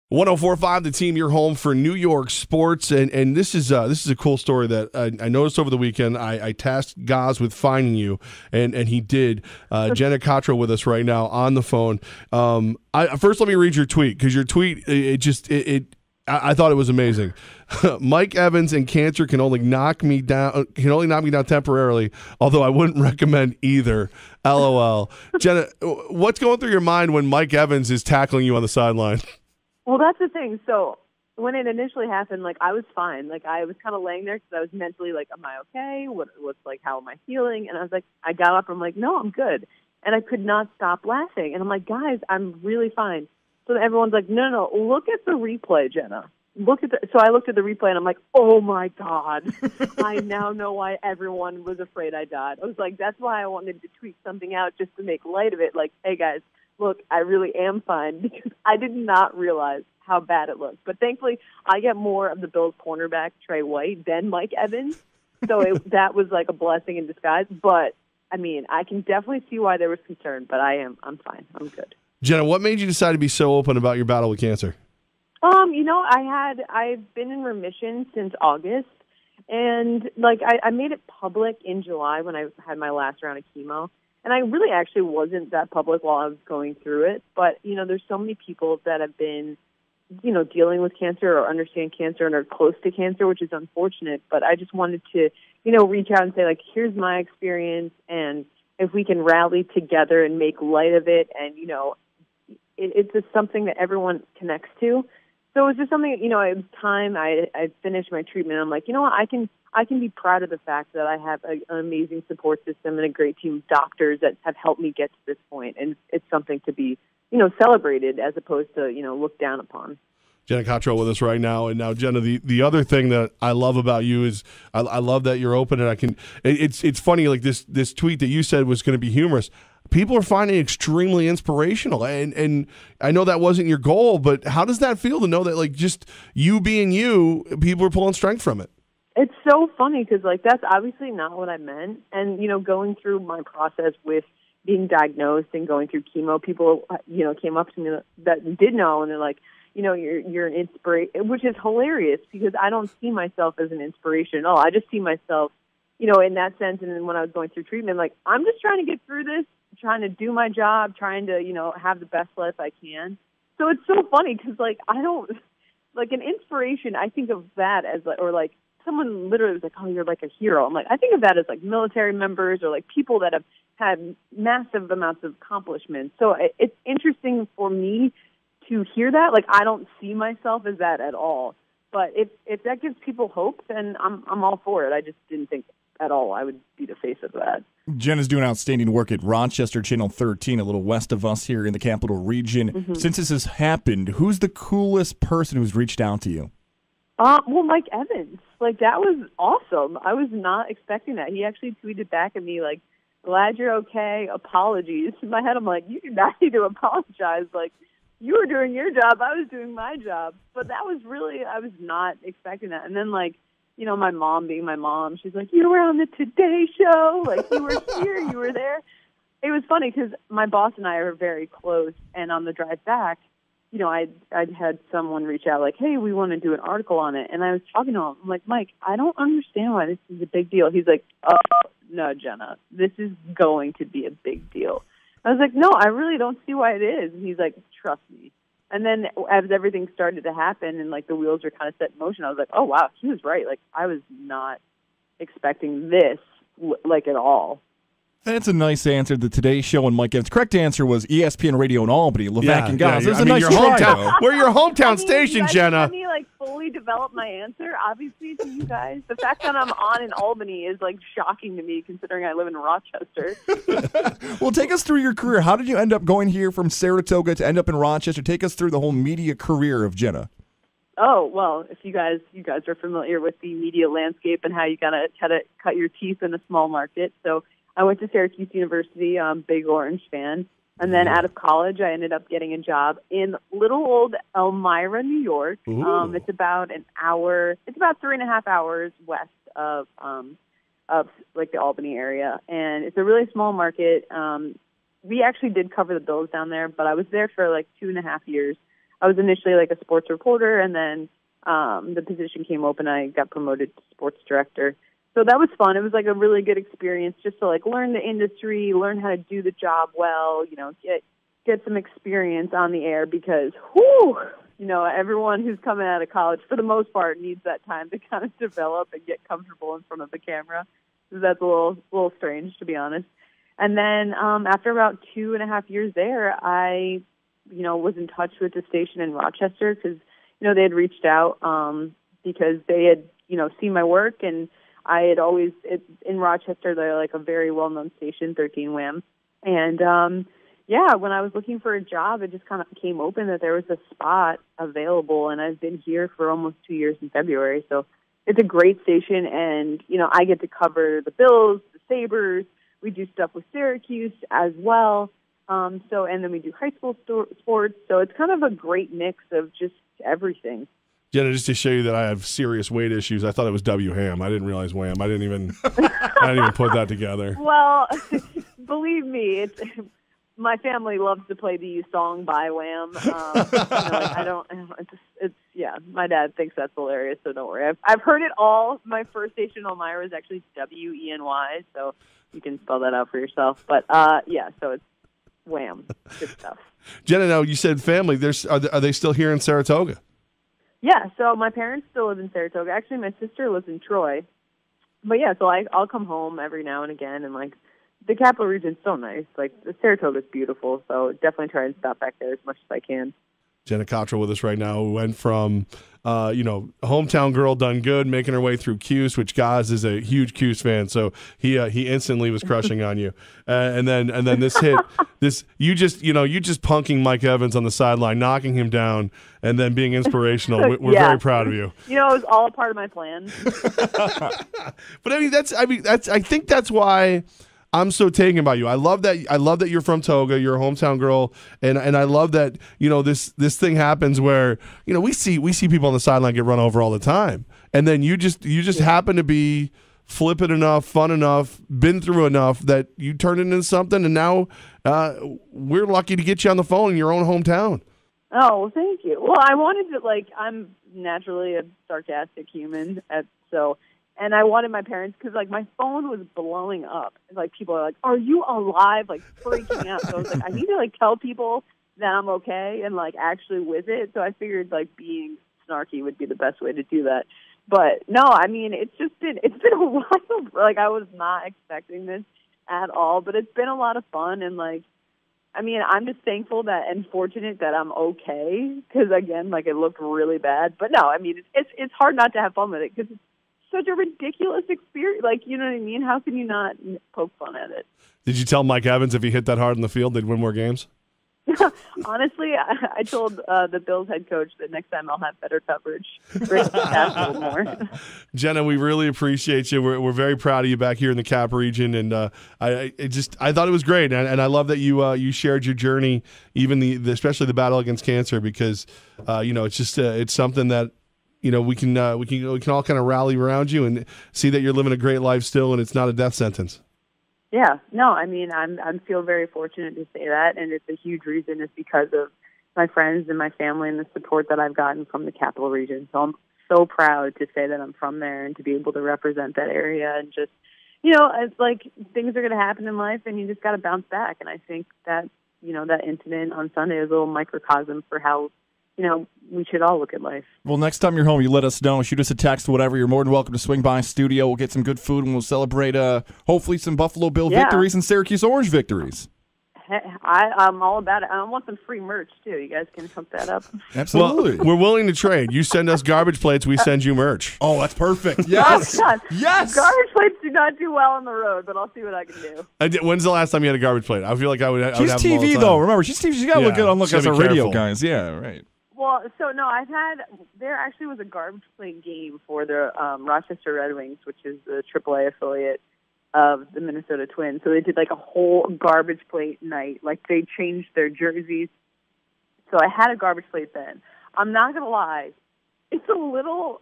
1045 The Team, your home for New York sports, and this is a cool story that I noticed over the weekend. I tasked Goz with finding you, and he did. Jenna Cottrell with us right now on the phone. First, let me read your tweet, because your tweet I thought it was amazing. Mike Evans and cancer can only knock me down temporarily, although I wouldn't recommend either. LOL. Jenna, what's going through your mind when Mike Evans is tackling you on the sideline? Well, that's the thing. So when it initially happened, I was fine. I was kind of laying there because I was mentally am I okay? What's how am I feeling? And I was I got up. I'm no, I'm good. And I could not stop laughing. And I'm guys, I'm really fine. So everyone's no, look at the replay, Jenna. So I looked at the replay and I'm oh my God. I now know why everyone was afraid I died. I was that's why I wanted to tweet something out just to make light of it. Hey guys, look, I really am fine, because I did not realize how bad it looked. But thankfully, I get more of the Bills cornerback, Trey White, than Mike Evans. So that was a blessing in disguise. But, I can definitely see why there was concern, but I'm fine. I'm good. Jenna, what made you decide to be so open about your battle with cancer? I've been in remission since August. And, I made it public in July when I had my last round of chemo. And I really actually wasn't that public while I was going through it. But, there's so many people that have been, dealing with cancer or understand cancer and are close to cancer, which is unfortunate. But I just wanted to, reach out and say, here's my experience. And if we can rally together and make light of it, and, it's just something that everyone connects to. So it was just something, it was time. I finished my treatment. I'm you know what, I can be proud of the fact that I have an amazing support system and a great team of doctors that have helped me get to this point. And it's something to be, celebrated as opposed to, looked down upon. Jenna Cottrell with us right now. And now, Jenna, the other thing that I love about you is I love that you're open, and it's funny, this tweet that you said was going to be humorous. People are finding it extremely inspirational, and I know that wasn't your goal, but how does that feel to know that just you being you, people are pulling strength from it? It's so funny because that's obviously not what I meant. And, going through my process with being diagnosed and going through chemo, people, came up to me that did know, and they're you're an inspiration, which is hilarious because I don't see myself as an inspiration at all. I just see myself, in that sense. And then when I was going through treatment, I'm just trying to get through this, trying to do my job, trying to, have the best life I can. So it's so funny because, I don't, an inspiration, I think of that as, someone literally was oh, you're a hero. I'm I think of that as military members or people that have had massive amounts of accomplishments. So it's interesting for me to hear that. I don't see myself as that at all. But if that gives people hope, then I'm all for it. I just didn't think at all I would be the face of that. Jenna's doing outstanding work at Rochester Channel 13, a little west of us here in the Capital Region. Mm-hmm. Since this has happened, who's the coolest person who's reached out to you? Well, Mike Evans. That was awesome. I was not expecting that. He actually tweeted back at me, glad you're okay, apologies. In my head, I'm you do not need to apologize. You were doing your job, I was doing my job. But that was really, I was not expecting that. And then, my mom being my mom, she's you were on the Today Show. You were here, you were there. It was funny because my boss and I are very close. And on the drive back, I'd had someone reach out hey, we want to do an article on it. And I was talking to him. I'm Mike, I don't understand why this is a big deal. He's oh, no, Jenna, this is going to be a big deal. I was no, I really don't see why it is. And he's trust me. And then as everything started to happen and the wheels were kind of set in motion, I was oh, wow, he was right. I was not expecting this at all. That's a nice answer. The Today Show and Mike Evans. Correct answer was ESPN Radio in Albany, Levack and Goz. There's a nice try. We're your hometown station, Jenna. Let me fully develop my answer. Obviously, to you guys, the fact that I'm on in Albany is shocking to me, considering I live in Rochester. Well, take us through your career. How did you end up going here from Saratoga to end up in Rochester? Take us through the whole media career of Jenna. Oh, well, if you guys are familiar with the media landscape and how you gotta cut your teeth in a small market, so. I went to Syracuse University, big Orange fan, and then out of college, I ended up getting a job in little old Elmira, New York. It's about an hour. It's about 3.5 hours west of the Albany area, and it's a really small market. We actually did cover the Bills down there, but I was there for 2.5 years. I was initially like a sports reporter, and then the position came open. I got promoted to sports director. So that was fun. It was like a really good experience just to like learn the industry, learn how to do the job well, get some experience on the air because, everyone who's coming out of college, for the most part, needs that time to kind of develop and get comfortable in front of the camera. So that's a little strange, to be honest. And then after about 2.5 years there, I, was in touch with the station in Rochester because, they had reached out because they had, seen my work, and I had always, in Rochester, they're like a very well-known station, 13 Wham. And, when I was looking for a job, it just kind of came open that there was a spot available, and I've been here for almost 2 years in February. So it's a great station, and, I get to cover the Bills, the Sabres. We do stuff with Syracuse as well. And then we do high school sports. So it's kind of a great mix of just everything. Jenna, just to show you that I have serious weight issues, I thought it was W Ham. I didn't realize Wham. I didn't even put that together. Well, believe me, my family loves to play the song by Wham. My dad thinks that's hilarious, so don't worry. I've heard it all. My first station in Elmira is actually WENY, so you can spell that out for yourself. But so it's Wham. Good stuff. Jenna, now you said family. Are they still here in Saratoga? Yeah, so my parents still live in Saratoga. Actually, my sister lives in Troy. But yeah, so I'll come home every now and again, and like the Capital Region's so nice. Like the Saratoga's beautiful, so definitely try and stop back there as much as I can. Jenna Cottrell with us right now, who went from, hometown girl done good, making her way through Cuse, which Goz is a huge Cuse fan, so he instantly was crushing on you. And then this hit, you just punking Mike Evans on the sideline, knocking him down, and then being inspirational. We're very proud of you. It was all a part of my plan. But I think that's why I'm so taken by you. I love that you're from Toga. You're a hometown girl, and I love that this thing happens where we see people on the sideline get run over all the time, and then you just happen to be flippant enough, fun enough, been through enough that you turn it into something, and now we're lucky to get you on the phone in your own hometown. Oh, well, thank you. Well, I wanted to I'm naturally a sarcastic human, and I wanted my parents, because, my phone was blowing up. People are like, are you alive? Freaking out. So I was like, I need to, tell people that I'm okay and, actually with it. So I figured, being snarky would be the best way to do that. But, no, it's been a while. I was not expecting this at all. But it's been a lot of fun. And, I'm just thankful and fortunate that I'm okay. Because, again, it looked really bad. But, no, it's hard not to have fun with it because it's such a ridiculous experience. You know what I mean? How can you not poke fun at it? Did you tell Mike Evans if he hit that hard in the field, they'd win more games? Honestly, I told the Bills head coach that next time I'll have better coverage. A little more. Jenna, we really appreciate you. We're very proud of you back here in the Cap region, and I thought it was great, and I love that you shared your journey, even especially the battle against cancer, because it's just it's something that we can all kind of rally around you and see that you're living a great life still, and it's not a death sentence. Yeah, no, I feel very fortunate to say that, and it's a huge reason is because of my friends and my family and the support that I've gotten from the Capital Region. So I'm so proud to say that I'm from there and to be able to represent that area, and just, it's things are going to happen in life, and you just got to bounce back. And I think that, that incident on Sunday is a little microcosm for how we should all look at life. Well, next time you're home, you let us know. Shoot us a text, whatever. You're more than welcome to swing by studio. We'll get some good food, and we'll celebrate hopefully some Buffalo Bill victories and Syracuse Orange victories. I'm all about it. I want some free merch, too. You guys can hook that up. Absolutely. Well, we're willing to trade. You send us garbage plates, we send you merch. Oh, that's perfect. Yes. Oh, yes. Garbage plates do not do well on the road, but I'll see what I can do. When's the last time you had a garbage plate? I feel like I would have She's them all the TV, time. though. Remember, she's TV. She's got to look good on us radio careful. guys. Yeah, right. Well, so no, there actually was a garbage plate game for the Rochester Red Wings, which is the AAA affiliate of the Minnesota Twins. So they did a whole garbage plate night. They changed their jerseys. So I had a garbage plate then. I'm not going to lie. It's a little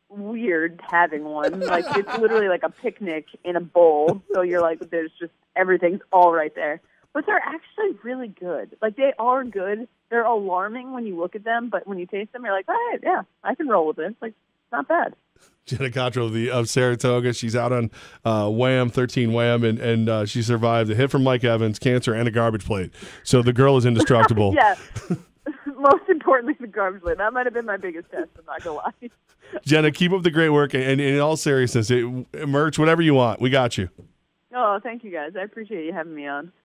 weird having one. It's literally like a picnic in a bowl. So you're there's just everything's all right there. But they're actually really good. They are good. they're alarming when you look at them, but when you taste them, you're like, all right, yeah, I can roll with this. Like, it's not bad. Jenna Cottrell of Saratoga. She's out on Wham, 13 Wham, and she survived a hit from Mike Evans, cancer, and a garbage plate. So the girl is indestructible. Yeah. Most importantly, the garbage plate. That might have been my biggest test, I'm not going to lie. Jenna, keep up the great work, and in all seriousness, merch, whatever you want, we got you. Oh, thank you, guys. I appreciate you having me on.